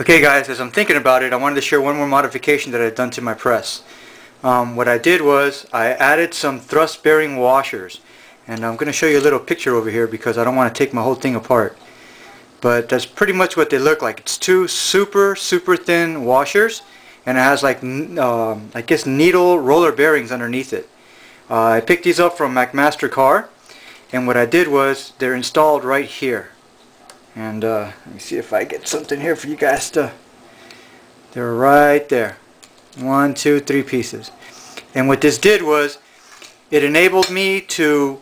Okay guys, as I'm thinking about it, I wanted to share one more modification that I've done to my press. What I did was I added some thrust bearing washers, and I'm going to show you a little picture over here because I don't want to take my whole thing apart. But that's pretty much what they look like. It's two super thin washers, and it has like I guess needle roller bearings underneath it. I picked these up from McMaster Car, and what I did was they're installed right here. And let me see if I get something here for you guys to... They're right there. 1, 2, 3 pieces. And what this did was it enabled me to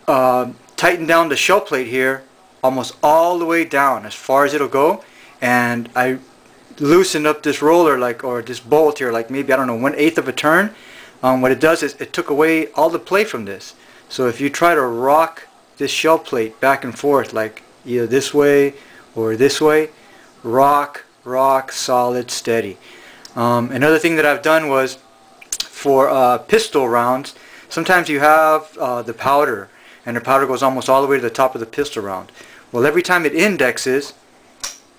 tighten down the shell plate here almost all the way down as far as it'll go. And I loosened up this roller or this bolt here like maybe, I don't know, 1/8 of a turn. What it does is it took away all the play from this. So if you try to rock this shell plate back and forth like either this way or this way, rock, solid, steady. Another thing that I've done was for pistol rounds, sometimes you have the powder, and the powder goes almost all the way to the top of the pistol round. Well, every time it indexes,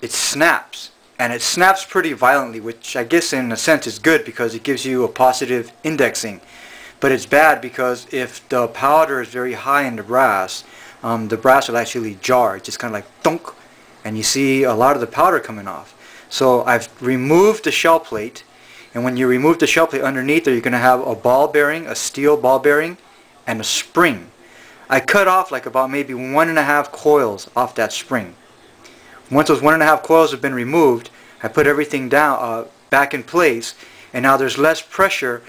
it snaps, and it snaps pretty violently, which I guess in a sense is good because it gives you a positive indexing. But it's bad because if the powder is very high in the brass will actually jar. It's just kind of like thunk, and you see a lot of the powder coming off. So I've removed the shell plate, and when you remove the shell plate underneath there, you're going to have a ball bearing, a steel ball bearing, and a spring. I cut off like about maybe 1.5 coils off that spring. Once those 1.5 coils have been removed, I put everything down back in place, and now there's less pressure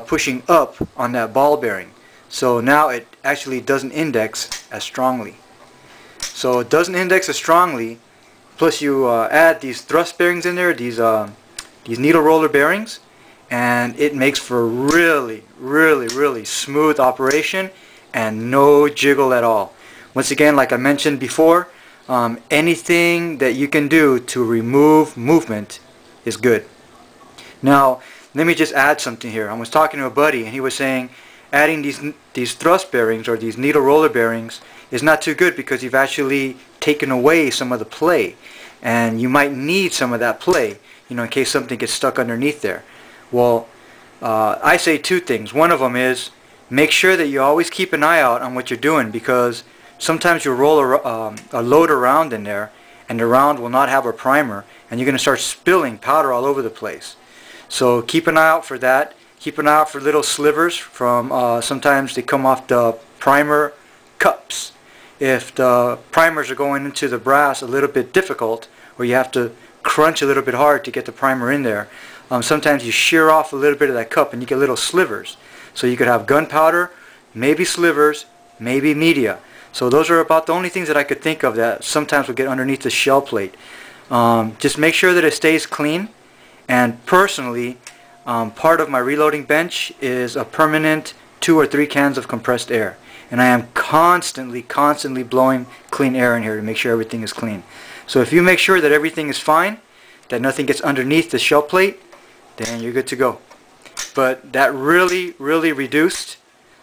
pushing up on that ball bearing. So now it actually doesn't index as strongly. So it doesn't index as strongly, plus you add these thrust bearings in there, these needle roller bearings, and it makes for really smooth operation and no jiggle at all. Once again, like I mentioned before, anything that you can do to remove movement is good. Now let me just add something here. I was talking to a buddy and he was saying adding these thrust bearings or these needle roller bearings is not too good because you've actually taken away some of the play, and you might need some of that play, you know, in case something gets stuck underneath there. Well, I say two things. One of them is make sure that you always keep an eye out on what you're doing, because sometimes you'll roll a load around in there and the round will not have a primer, and you're going to start spilling powder all over the place. So keep an eye out for that. Keep an eye out for little slivers from, sometimes they come off the primer cups. If the primers are going into the brass a little bit difficult, or you have to crunch a little bit hard to get the primer in there, sometimes you shear off a little bit of that cup and you get little slivers. So you could have gunpowder, maybe slivers, maybe media. So those are about the only things that I could think of that sometimes will get underneath the shell plate. Just make sure that it stays clean. And personally, part of my reloading bench is a permanent 2 or 3 cans of compressed air, and I am constantly blowing clean air in here to make sure everything is clean. So if you make sure that everything is fine, that nothing gets underneath the shell plate, then you're good to go. But that really reduced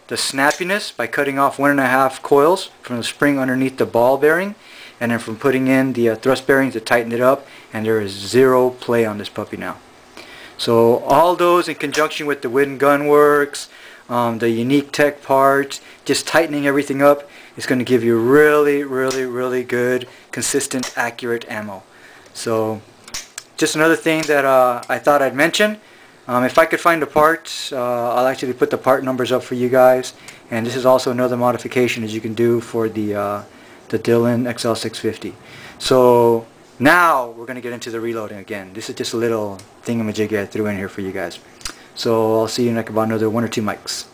the snappiness by cutting off 1.5 coils from the spring underneath the ball bearing, and then from putting in the thrust bearings to tighten it up, and there is zero play on this puppy now. So all those in conjunction with the Win Gun Works, the Unique Tech parts, just tightening everything up is going to give you really good, consistent, accurate ammo. So just another thing that I thought I'd mention. If I could find the parts, I'll actually put the part numbers up for you guys. And this is also another modification that you can do for the Dillon XL650. So now we're going to get into the reloading again. This is just a little thingamajig I threw in here for you guys. So I'll see you in like about another 1 or 2 mics.